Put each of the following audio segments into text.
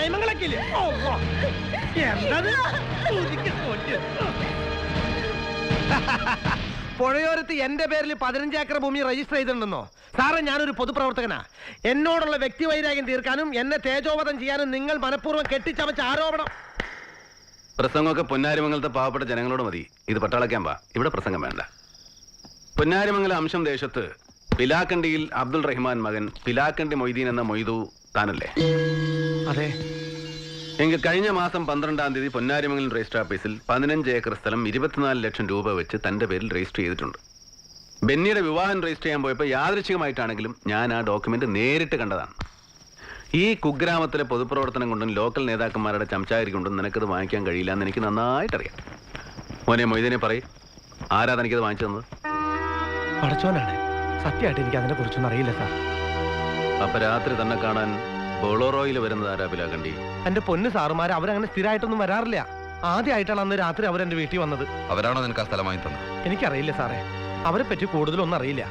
നിയമങ്ങളൊക്കെ ഇല്ലേ? എന്തത്? പുഴയോരത്ത് എന്റെ പേരിൽ 15 ഏക്കർ ഭൂമി രജിസ്റ്റർ ചെയ്തിട്ടുണ്ടെന്നോ? സാറേ, ഞാനൊരു പൊതുപ്രവർത്തകനാ. എന്നോടുള്ള വ്യക്തിവൈരാഗ്യം തീർക്കാനും എന്നെ തേജോവധം ചെയ്യാനും നിങ്ങൾ മനഃപൂർവ്വം കെട്ടിച്ചമച്ച ആരോപണം. പ്രസംഗമൊക്കെ പൊന്നാരിമംഗലത്തെ പാവപ്പെട്ട ജനങ്ങളോട് മതി. ഇത് പട്ടാള ക്യാമ്പാ, ഇവിടെ പ്രസംഗം വേണ്ട. പൊന്നാരിമംഗലം അംശം ദേശത്ത് പിലാക്കണ്ടിയിൽ അബ്ദുൾ റഹ്മാൻ മകൻ പിലാക്കണ്ടി മൊയ്തീൻ എന്ന മൊയ്തു താനല്ലേ? അതെ. എങ്കിൽ കഴിഞ്ഞ മാസം 12-ാം തീയതി പൊന്നാരിമംഗലം രജിസ്റ്റർ ഓഫീസിൽ 15 ഏക്കർ സ്ഥലം 24 ലക്ഷം രൂപ വെച്ച് തന്റെ പേരിൽ രജിസ്റ്റർ ചെയ്തിട്ടുണ്ട്. ബെന്നിയുടെ വിവാഹം രജിസ്റ്റർ ചെയ്യാൻ പോയപ്പോൾ യാദൃച്ഛികമായിട്ടാണെങ്കിലും ഞാൻ ആ ഡോക്യുമെന്റ് നേരിട്ട് കണ്ടതാണ്. ഈ കുഗ്രാമത്തിലെ പൊതുപ്രവർത്തനം കൊണ്ടും ലോക്കൽ നേതാക്കന്മാരുടെ ചംചാരി കൊണ്ടും നിനക്കത് വാങ്ങിക്കാൻ കഴിയില്ല എന്ന് എനിക്ക് നന്നായിട്ടറിയാം. മോനെ മൊയ്തീനെ പറയും, ആരാ തനിക്കത് വാങ്ങിച്ചു തന്നത്? പടച്ചോനാണ്. സത്യമായിട്ട് എനിക്ക് അതിനെ കുറിച്ചൊന്നും അറിയില്ല സാർ. അപ്പൊ രാത്രി തന്നെ കാണാൻ ബോളോറോയിൽ വരുന്നത് ആരാ പിലാക്കണ്ടി? എന്റെ പൊന്ന് സാറുമാർ, അവരങ്ങനെ സ്ഥിരമായിട്ടൊന്നും വരാറില്ല. ആദ്യമായിട്ടാണ് അന്ന് രാത്രി അവരെന്റെ വീട്ടിൽ വന്നത്. അവരാണോ നിനക്ക് ആ സ്ഥലം വാങ്ങി തന്നത്? എനിക്കറിയില്ല സാറേ, അവരെ പറ്റി കൂടുതലൊന്നും അറിയില്ല.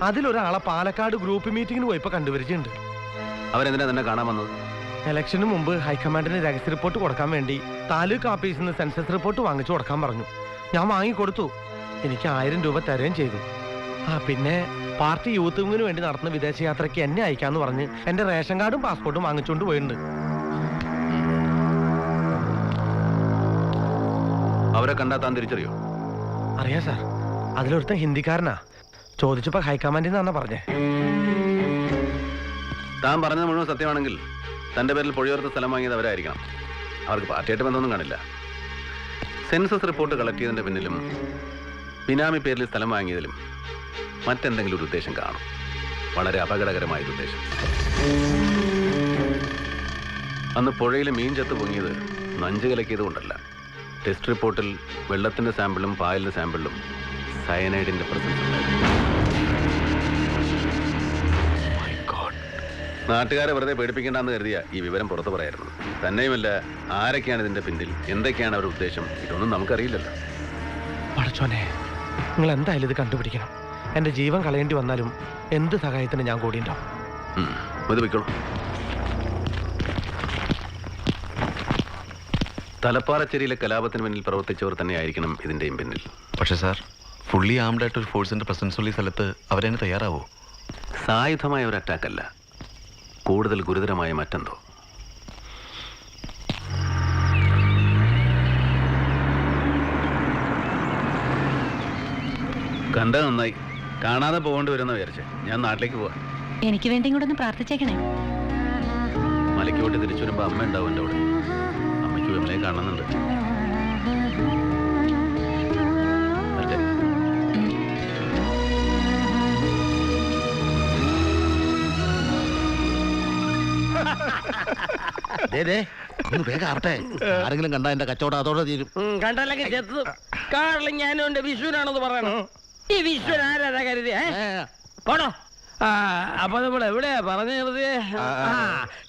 അതിലൊരാളെ പാലക്കാട് ഗ്രൂപ്പ് മീറ്റിംഗിന് പോയപ്പോ കണ്ടുപരിച്ചിട്ടുണ്ട്. അവരെന്തിനാ തന്നെ കാണാൻ വന്നത്? ഇലക്ഷന് മുമ്പ് ഹൈക്കമാൻഡിന് രഹസ്യ റിപ്പോർട്ട് കൊടുക്കാൻ വേണ്ടി താലൂക്ക് ഓഫീസിൽ നിന്ന് സെൻസസ് റിപ്പോർട്ട് വാങ്ങിച്ചു കൊടുക്കാൻ പറഞ്ഞു. ഞാൻ വാങ്ങിക്കൊടുത്തു. എനിക്ക് 1000 രൂപ തരുകയും ചെയ്തു. പിന്നെ പാർട്ടി യൂത്ത് വിങ്ങിന് വേണ്ടി നടത്തുന്ന വിദേശയാത്രയ്ക്ക് എന്നെ അയക്കാന്ന് പറഞ്ഞ് എന്റെ റേഷൻ കാർഡും പാസ്പോർട്ടും വാങ്ങിച്ചുകൊണ്ട് പോയിട്ടുണ്ട്. അവരെ കണ്ടാ താൻ തിരിച്ചറിയോ? അറിയാം സാർ. അതിലൊരുത്തൻ ഹിന്ദിക്കാരനാ. ചോദിച്ചപ്പോ ഹൈക്കമാൻഡിൽ നിന്നാണ് പറഞ്ഞേ. താൻ പറഞ്ഞത് മുഴുവൻ സത്യമാണെങ്കിൽ തന്റെ പേരിൽ പുഴയോർത്ത് സ്ഥലം വാങ്ങിയത് അവരായിരിക്കണം. അവർക്ക് പാർട്ടിയായിട്ട് ബന്ധമൊന്നും കാണില്ല. സെൻസസ് റിപ്പോർട്ട് കളക്ട് ചെയ്തതിന്റെ പിന്നിലും ബിനാമി പേരിൽ സ്ഥലം വാങ്ങിയതിലും മറ്റെന്തെങ്കിലും ഒരു ഉദ്ദേശം കാണും. വളരെ അപകടകരമായ ഉദ്ദേശം. അന്ന് പുഴയിൽ മീൻ ചത്ത് പൊങ്ങിയത് നഞ്ച് കലക്കിയത് കൊണ്ടല്ല. ടെസ്റ്റ് റിപ്പോർട്ടിൽ വെള്ളത്തിന്റെ സാമ്പിളും പായലിന്റെ സാമ്പിളിലും സയനൈഡിന്റെ പ്രസൻസ് ഉണ്ടായിരുന്നു. നാട്ടുകാരെ വെറുതെ പേടിപ്പിക്കേണ്ടെന്ന് കരുതിയ ഈ വിവരം പുറത്തു പറയായിരുന്നു. തന്നെയുമല്ല, ആരൊക്കെയാണ് ഇതിന്റെ പിന്നിൽ, എന്തൊക്കെയാണ് അവരുടെ ഉദ്ദേശം, ഇതൊന്നും നമുക്കറിയില്ലല്ലോ. പടച്ചോനെ, നിങ്ങൾ എന്തായാലും ഇത് കണ്ടുപിടിക്കണം. എന്റെ ജീവൻ കളയേണ്ടി വന്നാലും എന്ത് സഹായത്തിന് ഞാൻ കൂടിയുണ്ടാവും. മതിപ്പിക്കോളൂ. തലപ്പാറച്ചേരിയിലെ കലാപത്തിന് പിന്നിൽ പ്രവർത്തിച്ചവർ തന്നെയായിരിക്കണം ഇതിന്റെയും പിന്നിൽ. പക്ഷേ സാർ, ഫുള്ളി ആംഡ് ആയിട്ട് ഒരു ഫോഴ്സിന്റെ പ്രസൻസ് ഉള്ള സ്ഥലത്ത് അവരെന്നെ തയ്യാറാവോ? സായുധമായ ഒരു അറ്റാക്കല്ല, കൂടുതൽ ഗുരുതരമായ മറ്റെന്തോ. കണ്ട നന്നായി. കാണാതെ പോകേണ്ടി വരുന്ന വിചാരിച്ചേ. ഞാൻ നാട്ടിലേക്ക് പോവാ. എനിക്ക് വേണ്ടി കൂടെ ഒന്ന് പ്രാർത്ഥിച്ചേക്കണേ. മലയ്ക്ക് പോയിട്ട് തിരിച്ചു വരുമ്പോ അമ്മ ഉണ്ടാവും എൻ്റെ അവിടെ. അമ്മയ്ക്ക് വിമലയെ കാണുന്നുണ്ട്. വേഗം ആവട്ടെ. ആരെങ്കിലും കണ്ടാ എന്റെ കച്ചവടം അതോടെ തീരും. കണ്ടല്ലെങ്കിൽ ചെത്ത് കാറിലും ഞാനും എന്റെ വിഷുവിനാണെന്ന് പറയണം. ഈ വിഷുവിൻ ആരാ കരുതി പോണോ? അപ്പൊ നമ്മൾ എവിടെയാ പറഞ്ഞു നിർത്തിയേ?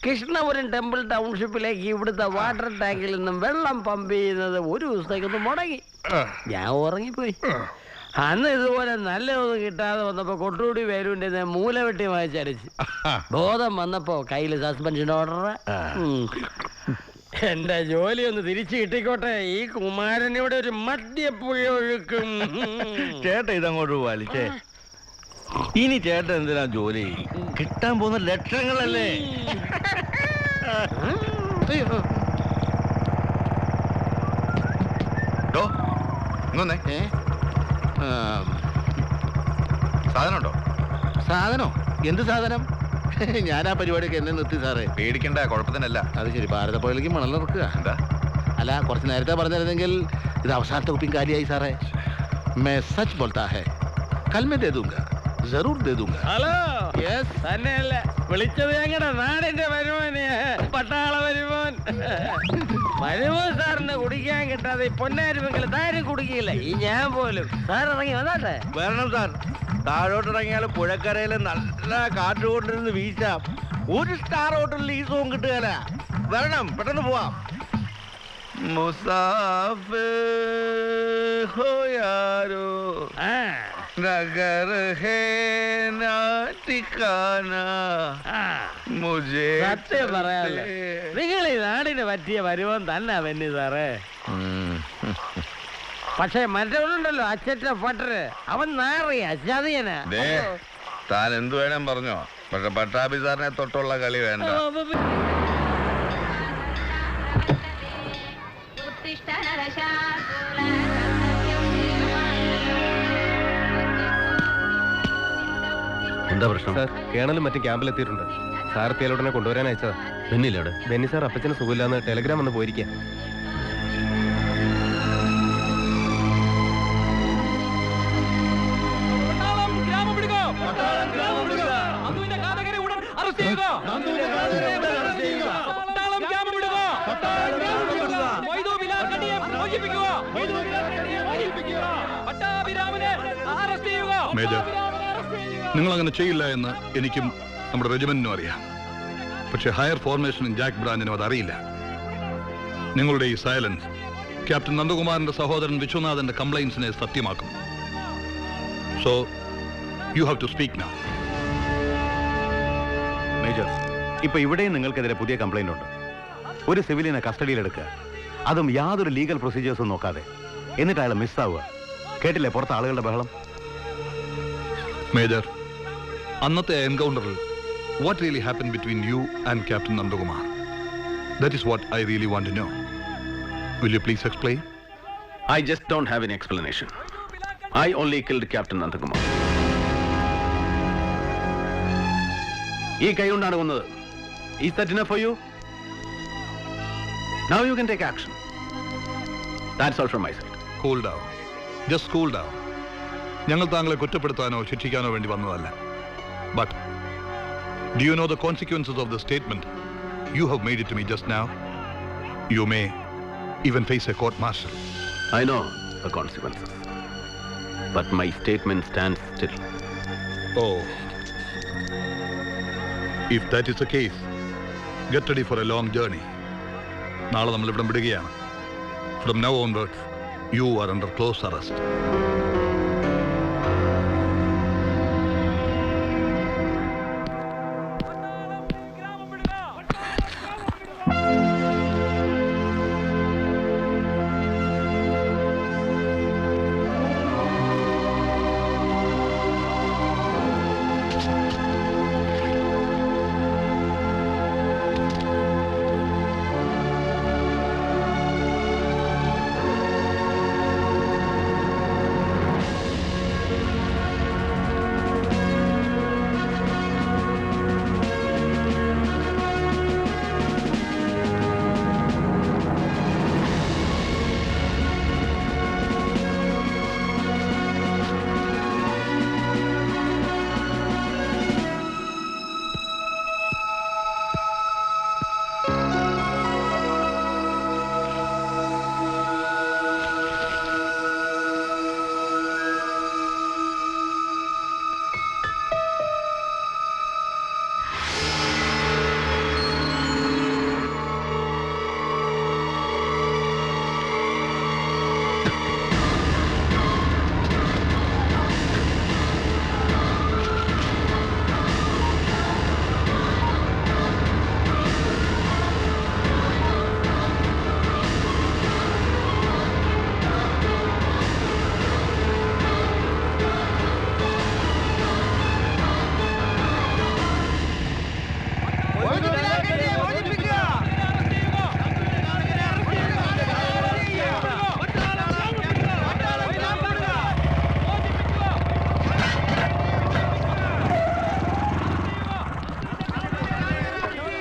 കൃഷ്ണപുരം ടെമ്പിൾ ടൗൺഷിപ്പിലേക്ക് ഇവിടുത്തെ വാട്ടർ ടാങ്കിൽ നിന്നും വെള്ളം പമ്പ് ചെയ്യുന്നത് ഒരു ദിവസത്തേക്കൊന്ന് മുടങ്ങി. ഞാൻ ഉറങ്ങിപ്പോയി. അന്ന് ഇതുപോലെ നല്ലതൊന്നും കിട്ടാതെ വന്നപ്പോ കൊട്ടുകൂടി വേരുവിന്റെ മൂല വെട്ടി വായിച്ചരച്ച് ബോധം വന്നപ്പോ കയ്യില് സസ്പെൻഷൻ ഓർഡർ. എന്റെ ജോലി ഒന്ന് തിരിച്ചു കിട്ടിക്കോട്ടെ. ഈ കുമാരനിവിടെ ഒരു മദ്യപ്പുഴ ഒഴുക്കും. ചേട്ട ഇതങ്ങോട്ട് വലിച്ചേ. ഇനി ചേട്ടൻ എന്തിനാ ജോലി? കിട്ടാൻ പോകുന്ന ലക്ഷങ്ങളല്ലേ. സാധനമുണ്ടോ? സാധനോ? എന്ത് സാധനം? ഞാൻ ആ പരിപാടിയൊക്കെ എന്നെ നിർത്തി സാറേ. പേടിക്കണ്ട, കുഴപ്പത്തിനല്ല. അത് ശരി, ഭാരതപ്പുഴയിലേക്ക് മണൽ നിറക്കുക. എന്താ? അല്ല, കുറച്ച് നേരത്തെ പറഞ്ഞിരുന്നെങ്കിൽ ഇത് അവസാനത്തെ കുപ്പിയും കാലിയായി സാറേ. मैं सच बोलता है, कल मैं दे दूंगा, जरूर दे दूंगा. ഹലോ, യെസ്, തന്നെയല്ല വിളിച്ചത്. ഞങ്ങളുടെ നാടിന്റെ വരുമോന്, പട്ടാള വരുമോൻ. വരുമോൻ സാറിന് കുടിക്കാൻ കിട്ടാതെ പൊന്നാരിമെങ്കിൽ താരും കുടിക്കില്ല. ഈ ഞാൻ പോലും. സാർ ഇറങ്ങി വന്നാട്ടെ. വരണം സാർ. താഴോട്ടിറങ്ങിയാൽ പുഴക്കരയിൽ നല്ല കാറ്റുകൊണ്ടിരുന്ന് വീശാം. ഒരു സ്റ്റാർ ഹോട്ടലിൽ ഈ സോങ് കിട്ടുകയല്ല. വരണം, പെട്ടെന്ന് പോവാം. മുസാഫിർ ഹോ യാരോ നഗർ ഹേ നാ ഠികാന. मुझे സത്യം പറയാമല്ലോ, നിങ്ങൾ ഈ നാടിന് പറ്റിയ വരുവം തന്നെ ബെന്നി സാറേ. പക്ഷെ മറ്റവനുണ്ടല്ലോ അച്ചറ്റ പട്ടര്, അവൻ നാറിയ ചതിയനാ. ദേ, താൻ എന്ത് വേണം പറഞ്ഞോ, പക്ഷെ പട്ടാഭി സാറിനെ തൊട്ടുള്ള കളി വേണ്ട. എന്താ പ്രശ്നം? സാർ കേണലും മറ്റും ക്യാമ്പിലെത്തിയിട്ടുണ്ട്. സാർ എത്തിയാലുടനെ കൊണ്ടുവരാൻ അയച്ചതാ. ബെന്നില്ലേ? ബെന്നി സാർ അപ്പച്ചന് സുഖമില്ലാന്ന് ടെലഗ്രാം വന്ന് പോയിരിക്കുക. മേജർ, നിങ്ങൾ അങ്ങനെ ചെയ്യില്ല എന്ന് എനിക്കും നമ്മുടെ റെജിമെന്റിനും അറിയാം. പക്ഷെ ഹയർ ഫോർമേഷനും ജാക്ക് ബ്രാഞ്ചിനും അതറിയില്ല. നിങ്ങളുടെ ഈ സൈലൻസ് ക്യാപ്റ്റൻ നന്ദകുമാറിന്റെ സഹോദരൻ വിശ്വനാഥന്റെ കംപ്ലൈൻസിനെ സത്യമാക്കും. So you have to speak now. Major, ഇപ്പൊ ഇവിടെയും നിങ്ങൾക്കെതിരെ പുതിയ കംപ്ലൈന്റ് ഉണ്ട്. ഒരു സിവിലിനെ കസ്റ്റഡിയിലെടുക്കുക, അതും യാതൊരു ലീഗൽ പ്രൊസീജിയേഴ്സും നോക്കാതെ. എന്നിട്ട് അയാൾ മിസ്സാവുക. കേട്ടില്ലേ പുറത്ത് ആളുകളുടെ ബഹളം? മേജർ, അന്നത്തെ എൻകൗണ്ടറിൽ what really happen between you and captain Nandakumar? That is what I really want to know. Will you please explain? I just don't have any explanation. I only killed Captain Nandakumar. ഈ കൈ കൊണ്ടാണ് കൊന്നത്. Is that enough for you? Now you can take action. That's all from my side. Cool down, just cool down. ഞങ്ങൾ താങ്കളെ കുറ്റപ്പെടുത്താനോ ശിക്ഷിക്കാനോ വേണ്ടി വന്നതല്ല. But do you know the consequences of the statement you have made it to me just now? You may even face a court martial. I know the consequences. But my statement stands still. Oh. If that is the case, get ready for a long journey. നാളെ നമ്മൾ ഇവിടെ വിടുകയാണ്. From now onwards, you are under close arrest.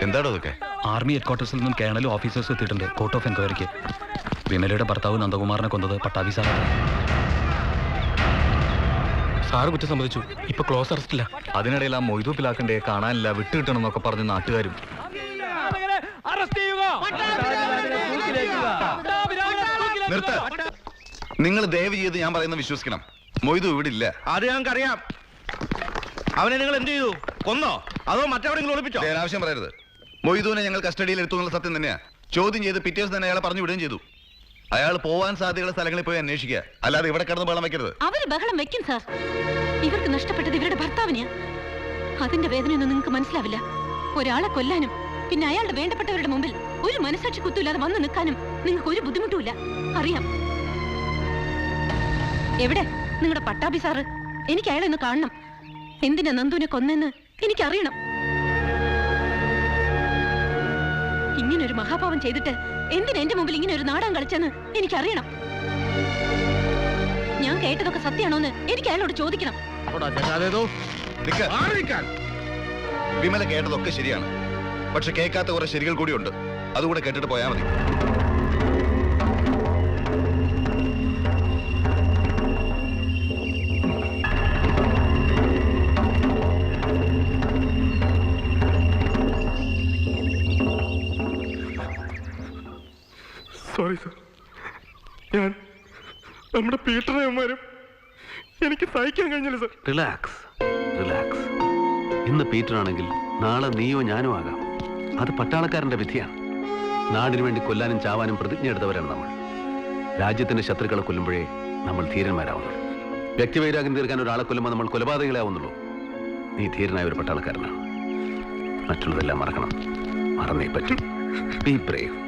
എന്താണോ അതൊക്കെ? Army ഹെഡ്ക്വാർട്ടേഴ്സിൽ നിന്നും കേണലും officers എത്തിയിട്ടുണ്ട് court of എൻക്വയറിക്ക്. വിമലയുടെ ഭർത്താവ് നന്ദകുമാറിനെ കൊന്നത് പട്ടാഭി സാറാണ്. സാറ് കുറ്റം സമ്മതിച്ചു. ഇപ്പൊ ക്ലോസ് അറസ്റ്റില്ല. അതിനിടയിൽ ആ മൊയ്തു പിലാക്കന്റെ കാണാനില്ല, വിട്ടുകിട്ടണം എന്നൊക്കെ പറഞ്ഞ് നാട്ടുകാരും. നിർത്ത്. നിങ്ങൾ ദയവ് ചെയ്ത് ഞാൻ പറയുന്നത് വിശ്വസിക്കണം. മൊയ്തു ഇവിടെ ഇല്ല. അത് ഞങ്ങൾക്കറിയാം. അവനെ നിങ്ങൾ എന്ത് ചെയ്തു? കൊന്നോ അതോ മറ്റെവിടെയെങ്കിലും ഒളിപ്പിച്ചോ? ആവശ്യം പറയരുത്. മൊയ്തുവിനെ ഞങ്ങൾ കസ്റ്റഡിയിൽ എടുത്തു എന്നുള്ള സത്യം തന്നെയാ. ചോദ്യം ചെയ്ത് പിറ്റേ ദിവസം തന്നെ അയാളെ പറഞ്ഞു വിടുകയും ചെയ്തു. അയാൾ പോവാൻ സാധ്യതയുള്ള സ്ഥലങ്ങളിൽ പോയി അന്വേഷിക്കുക, അല്ലാതെ ഇവിടെ കിടന്ന് ബഹളം വെക്കരുത്. അവര് ബഹളം വെക്കും സാർ. ഇവർക്ക് നഷ്ടപ്പെട്ടത് ഇവരുടെ ഭർത്താവിനെയാ. അതിന്റെ വേദനയൊന്നും നിങ്ങൾക്ക് മനസ്സിലാവില്ല. ഒരാളെ കൊല്ലാനും പിന്നെ അയാളുടെ വേണ്ടപ്പെട്ടവരുടെ മുമ്പിൽ ഒരു മനസാക്ഷി കുത്തൂല്ലാതെ വന്ന് നിൽക്കാനും നിങ്ങൾക്ക് ഒരു ബുദ്ധിമുട്ടുമില്ല. അറിയാം. എവിടെ നിങ്ങളുടെ പട്ടാഭി സാറ്? എനിക്ക് അയാളെ ഒന്ന് കാണണം. എന്തിനാ നന്ദുവിനെ കൊന്നെന്ന് എനിക്കറിയണം. ഇങ്ങനൊരു മഹാപാപം ചെയ്തിട്ട് എന്തിനാ എന്റെ മുമ്പിൽ ഇങ്ങനെ ഒരു നാടകം കളിച്ചെന്ന് എനിക്കറിയണം. ഞാൻ കേട്ടതൊക്കെ സത്യമാണോന്ന് എനിക്ക് അയാളോട് ചോദിക്കണം. വിമല കേട്ടതൊക്കെ ശരിയാണ്. പക്ഷെ കേൾക്കാത്ത കുറെ ശരികൾ കൂടിയുണ്ട്. അതുകൂടെ കേട്ടിട്ട് പോയാൽ മതി. സോറി സർ, ഞാൻ നമ്മുടെ പീറ്ററേമാരും എനിക്ക് സഹിക്കാൻ കഴിഞ്ഞില്ല സർ. Relax relax. ഇന്ന് പീറ്റർ ആണെങ്കിൽ നാളെ നീയോ ഞാനോ ആകാം. അത് പട്ടാളക്കാരന്റെ വിധിയാണ്. നാടിനു വേണ്ടി കൊല്ലാനും ചാവാനും പ്രതിജ്ഞ എടുത്തവരാണ് നമ്മൾ. രാജ്യത്തിന്റെ ശത്രുക്കളെ കൊല്ലുമ്പോഴേ നമ്മൾ ധീരന്മാരാവുന്നു. വ്യക്തിവൈരാഗ്യം തീർക്കാൻ ഒരാളെ കൊല്ലുമ്പോൾ നമ്മൾ കൊലപാതകളാവുന്നുള്ളൂ. നീ ധീരനായ ഒരു പട്ടാളക്കാരനാണ്. മറ്റുള്ളതെല്ലാം മറക്കണം. മറന്നേ പറ്റും. Be brave.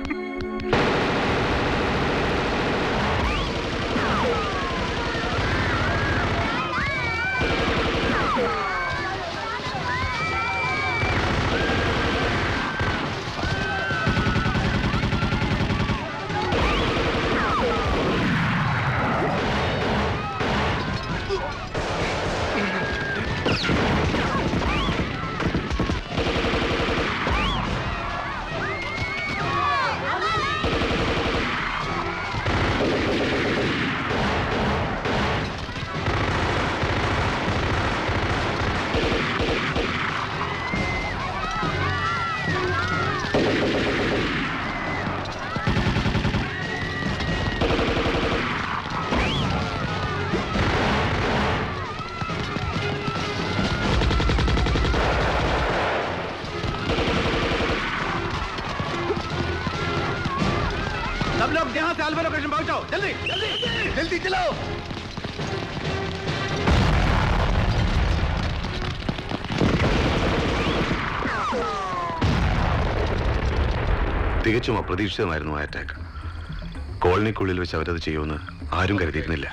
जल्दी चलो. തികച്ചും അപ്രതീക്ഷിതമായിരുന്നു ആ അറ്റാക്ക്. കോളനിക്കുള്ളിൽ വെച്ച് അവരത് ചെയ്യുമെന്ന് ആരും കരുതിയിരുന്നില്ല.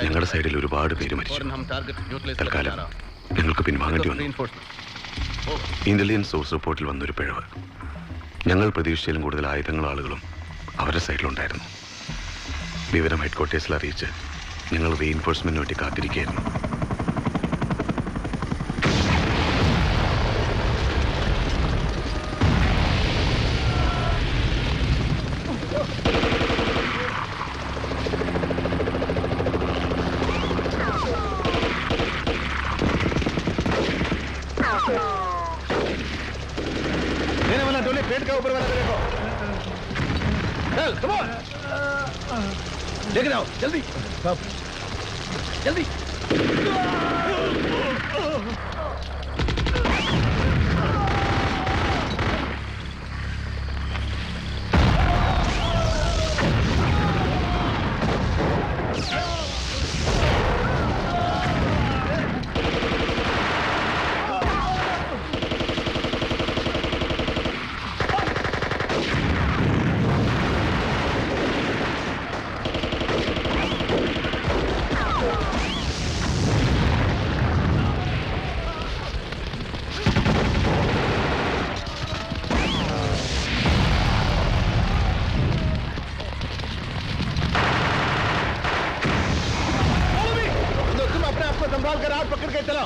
ഞങ്ങളുടെ സൈഡിൽ ഒരുപാട് പേര് മരിച്ചു. തൽക്കാലം ഞങ്ങൾക്ക് പിൻവാങ്ങേണ്ടി വന്നു. ഇന്റലിജൻസ് സോഴ്സ് റിപ്പോർട്ടിൽ വന്നൊരു പിഴവ്. ഞങ്ങൾ പ്രതീക്ഷിച്ചാലും കൂടുതൽ ആയുധങ്ങളും ആളുകളും അവരുടെ സൈഡിലുണ്ടായിരുന്നു. വിവരം ഹെഡ്ക്വാർട്ടേഴ്സിൽ അറിയിച്ച് ഞങ്ങൾ റീഇൻഫോഴ്സ്മെന്റിന് വേണ്ടി കാത്തിരിക്കുകയായിരുന്നു. पेट का ऊपर वाला देखो. चल, come on. लेके जाओ, जल्दी. जल्दी. संभाल कर हाथ पकड़ के चलो.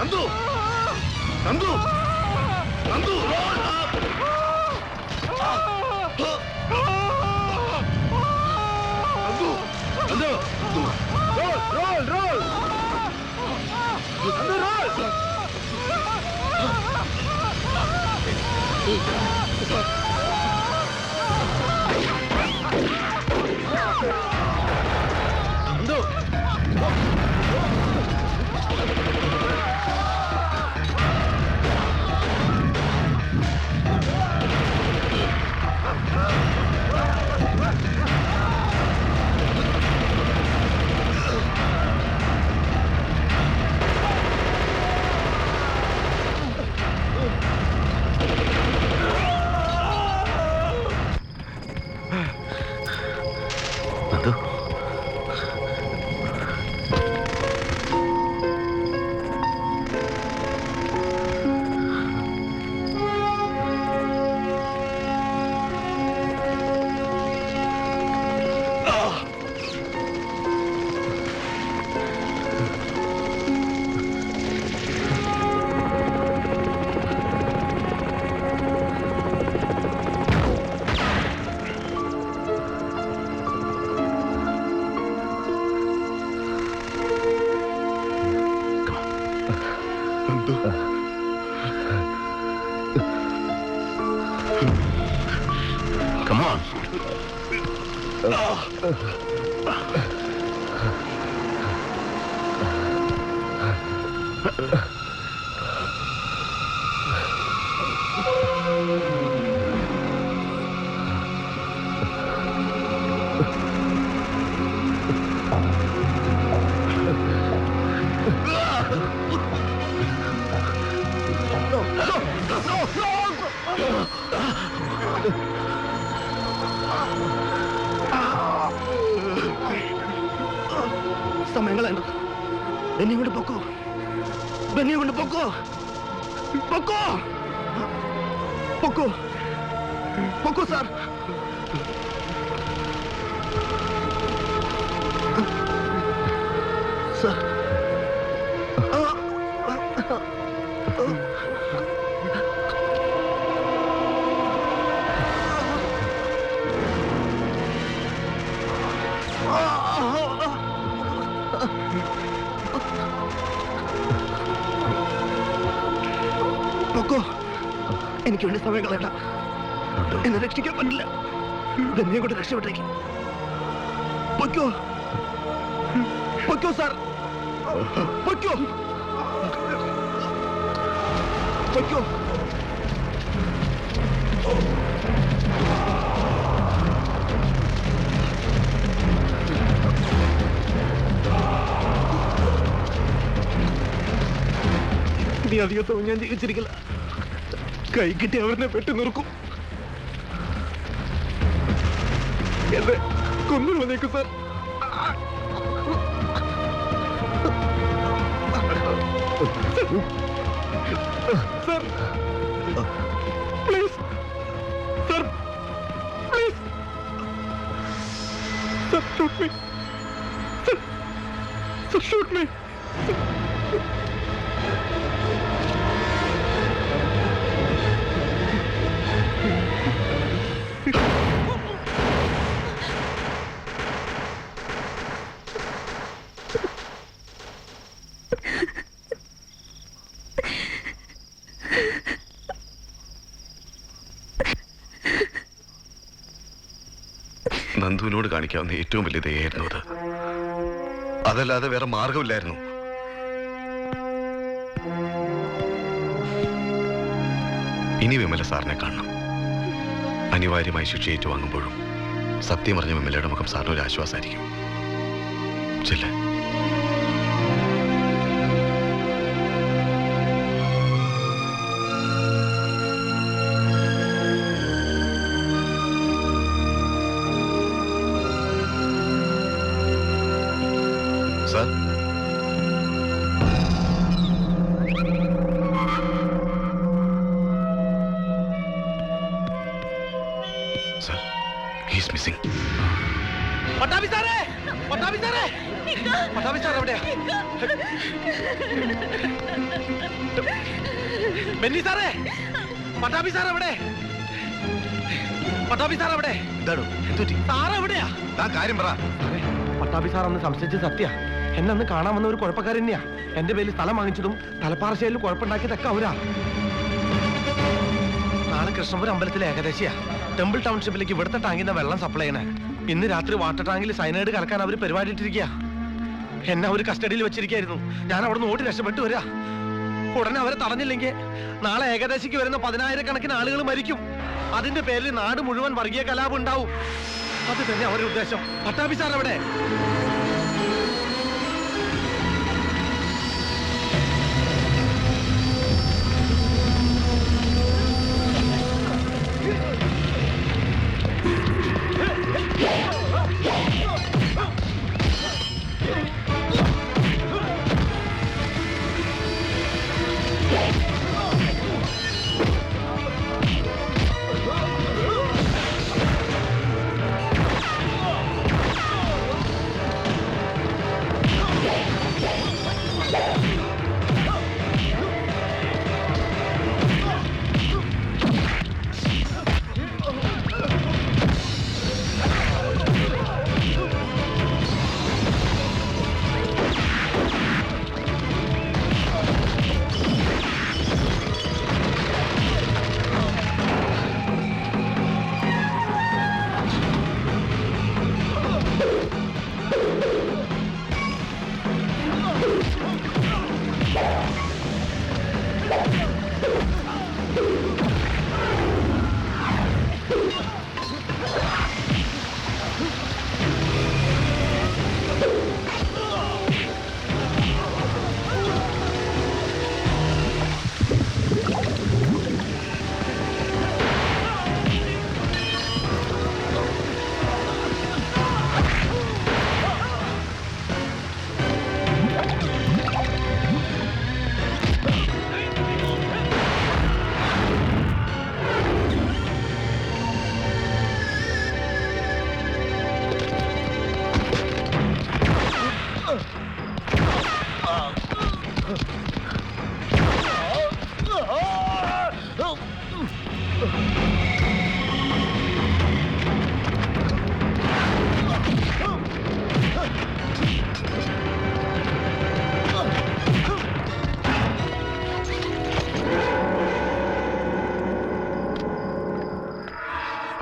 Nandu, Nandu, Nandu, roll up. Nandu, Nandu, roll, roll, roll. Nandu, roll. Nandu Come on. സമയങ്ങളുണ്ട്. ബെന്നി കൊണ്ട് പൊക്കോ, ബെന്നി കൊണ്ട് പൊക്കോ, പൊക്കോ, പൊക്കോ, പൊക്കോ സാർ. സാർ പൊക്കോ, എനിക്ക് വേണ്ടി സമയം കളയണ്ട. എന്നെ രക്ഷിക്കാൻ പറ്റില്ല. ബെന്നിയെ കൊണ്ട് രക്ഷപ്പെട്ടേക്ക്. പൊക്കോ, പൊക്കോ സാർ, പൊക്കോ, പൊക്കോ. നീ അധികത്തവും ഞാൻ ജീവിച്ചിരിക്കില്ല. കൈ കിട്ടി അവരെ പെട്ടി നിർക്കും. എന്നെ കൊന്നു വന്നേക്കും sir. Sir please, sir please, sir shoot me, sir shoot me. നന്ദുവിനോട് കാണിക്കാവുന്ന ഏറ്റവും വലിയ ദയായിരുന്നു അത്. അതല്ലാതെ വേറെ മാർഗമില്ലായിരുന്നു. ഇനി വിമല സാറിനെ കാണണം. അനിവാര്യമായി ശിക്ഷ ഏറ്റുവാങ്ങുമ്പോഴും സത്യം പറഞ്ഞ വിമലയുടെ മുഖം സാറിനൊരു ആശ്വാസമായിരിക്കും. ചെല്ലേ. Sir, sir, he's missing. Pattabhi സാറേ, പട്ടാഭി സാറേ, പട്ടാഭി സാർ എവിടെയാ? ബെന്നി സാറേ, പട്ടാഭി സാർ എവിടെ? പട്ടാഭി സാർ എവിടെ? എന്താണോ എന്തുപറ്റി? സാർ എവിടെയാ? കാര്യം പറ. പട്ടാഭി സാർ അന്ന് സംശയിച്ചത് സത്യ. എന്നെ അന്ന് കാണാൻ വന്ന ഒരു കുഴപ്പക്കാരൻ തന്നെയാ. എന്റെ പേരിൽ സ്ഥലം വാങ്ങിച്ചതും തലപ്പാറശ്ശേരിൽ കുഴപ്പമുണ്ടാക്കിയതൊക്കെ അവരാ. നാളെ കൃഷ്ണപുരം അമ്പലത്തിലെ ഏകദേശിയാ. ടെമ്പിൾ ടൗൺഷിപ്പിലേക്ക് ഇവിടുത്തെ ടാങ്കിന്റെ വെള്ളം സപ്ലൈ ചെയ്യണേ. ഇന്ന് രാത്രി വാട്ടർ ടാങ്കിൽ സൈനൈഡ് കലക്കാൻ അവർ പരിപാടി ഇട്ടിരിക്കുക. എന്നെ അവർ കസ്റ്റഡിയിൽ വെച്ചിരിക്കായിരുന്നു. ഞാൻ അവിടെ നിന്ന് ഓടി രക്ഷപ്പെട്ടു വരാ. ഉടനെ അവരെ തടഞ്ഞില്ലെങ്കിൽ നാളെ ഏകദേശിക്ക് വരുന്ന 10,000 ആളുകൾ മരിക്കും. അതിന്റെ പേരിൽ നാട് മുഴുവൻ വർഗീയ കലാപം ഉണ്ടാവും. അത് തന്നെ അവരുടെ ഉദ്ദേശം. പട്ടാഭി സാർ എവിടെ?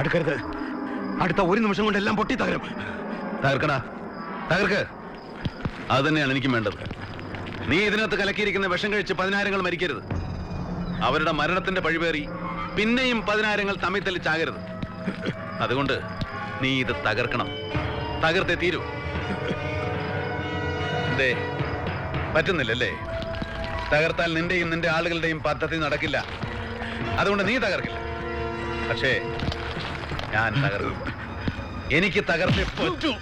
അടുക്കരുത്. അടുത്ത ഒരു നിമിഷം കൊണ്ട് എല്ലാം പൊട്ടി തകരും. തകർക്കടാ, തകർക്ക്. അത് തന്നെയാണ് എനിക്കും വേണ്ടത്. നീ ഇതിനകത്ത് കലക്കിയിരിക്കുന്ന വിഷം കഴിച്ച് 10,000 മരിക്കരുത്. അവരുടെ മരണത്തിന്റെ പഴിവേറി പിന്നെയും 10,000 തമ്മിൽ തല്ലി ചാകരുത്. അതുകൊണ്ട് നീ ഇത് തകർക്കണം. തകർത്തേ തീരൂ. പറ്റുന്നില്ലല്ലേ? തകർത്താൽ നിന്റെയും നിന്റെ ആളുകളുടെയും പദ്ധതി നടക്കില്ല. അതുകൊണ്ട് നീ തകർക്കില്ല. പക്ഷേ ഞാൻ തകർക്കും. എനിക്ക് തകർത്തേ പറ്റൂ.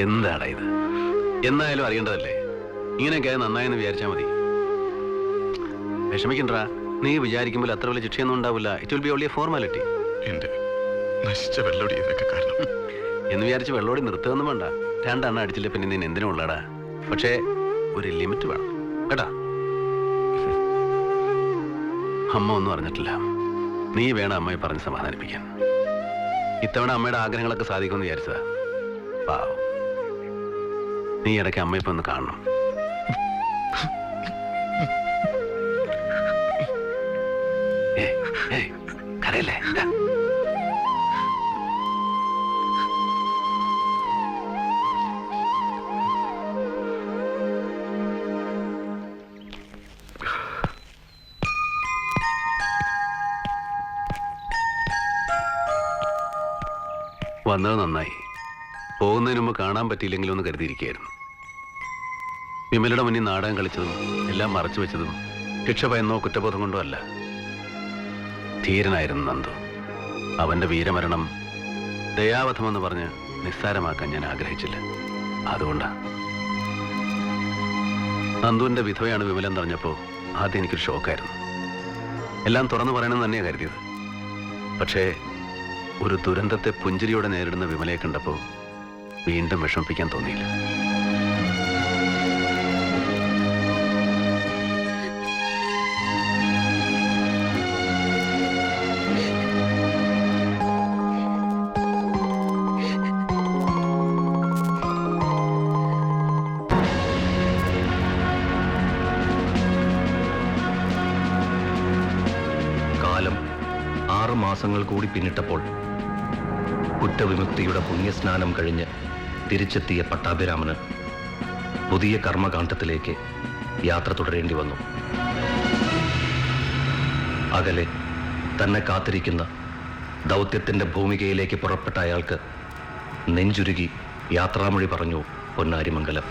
എന്താടാ ഇത്? എന്നായാലും അറിയേണ്ടതല്ലേ? ഇങ്ങനെയൊക്കെ നന്നായെന്ന് വിചാരിച്ചാൽ മതി. വിഷമിക്കണ്ടാ. നീ വിചാരിക്കുമ്പോൾ അത്ര വലിയ ശിക്ഷയൊന്നും ഉണ്ടാവില്ല. It will be only A formality. എന്ന് വിചാരിച്ച് വെള്ളോടി നിർത്തുകയൊന്നും വേണ്ട. 2 എണ്ണം അടിച്ചില്ല പിന്നെ നീ എന്തിനും ഉള്ളടാ. പക്ഷേ ഒരു ലിമിറ്റ് വേണം കേട്ടാ. അമ്മ ഒന്നും അറിഞ്ഞിട്ടില്ല. നീ വേണം അമ്മയെ പറഞ്ഞ് സമാധാനിപ്പിക്കാൻ. ഇത്തവണ അമ്മയുടെ ആഗ്രഹങ്ങളൊക്കെ സാധിക്കുമെന്ന് വിചാരിച്ചതാ. പാവം. നീ ഇടയ്ക്ക് അമ്മയിപ്പോ ഒന്ന് കാണണം. കരയല്ലേ? വന്നത് നന്നായി. പോകുന്നതിന് മുമ്പ് കാണാൻ പറ്റിയില്ലെങ്കിലും ഒന്ന് കരുതിയിരിക്കുകയായിരുന്നു. വിമലയുടെ മുന്നിൽ നാടകം കളിച്ചതും എല്ലാം മറച്ചു വെച്ചതും ശിക്ഷ ഭയന്നോ കുറ്റബോധം കൊണ്ടോ അല്ല. ധീരനായിരുന്നു നന്ദു. അവന്റെ വീരമരണം ദയാവധമെന്ന് പറഞ്ഞ് നിസ്സാരമാക്കാൻ ഞാൻ ആഗ്രഹിച്ചില്ല. അതുകൊണ്ടാ. നന്ദുവിന്റെ വിധവയാണ് വിമലം പറഞ്ഞപ്പോ ആദ്യം എനിക്കൊരു ഷോക്കായിരുന്നു. എല്ലാം തുറന്നു പറയണമെന്ന് തന്നെയാണ് കരുതിയത്. പക്ഷേ ഒരു ദുരന്തത്തെ പുഞ്ചിരിയോടെ നേരിടുന്ന വിമലയെ കണ്ടപ്പോ വീണ്ടും വിഷമിപ്പിക്കാൻ തോന്നിയില്ല. കാലം 6 മാസങ്ങൾ കൂടി പിന്നിട്ടപ്പോൾ കുറ്റവിമുക്തിയുടെ പുണ്യസ്നാനം കഴിഞ്ഞ് തിരിച്ചെത്തിയ പട്ടാഭിരാമന് പുതിയ കർമ്മകാണ്ഡത്തിലേക്ക് യാത്ര തുടരേണ്ടി വന്നു. അകലെ തന്നെ കാത്തിരിക്കുന്ന ദൗത്യത്തിന്റെ ഭൂമികയിലേക്ക് പുറപ്പെട്ട അയാൾക്ക് നെഞ്ചുരുകി യാത്രാമൊഴി പറഞ്ഞു പൊന്നാരിമംഗലം.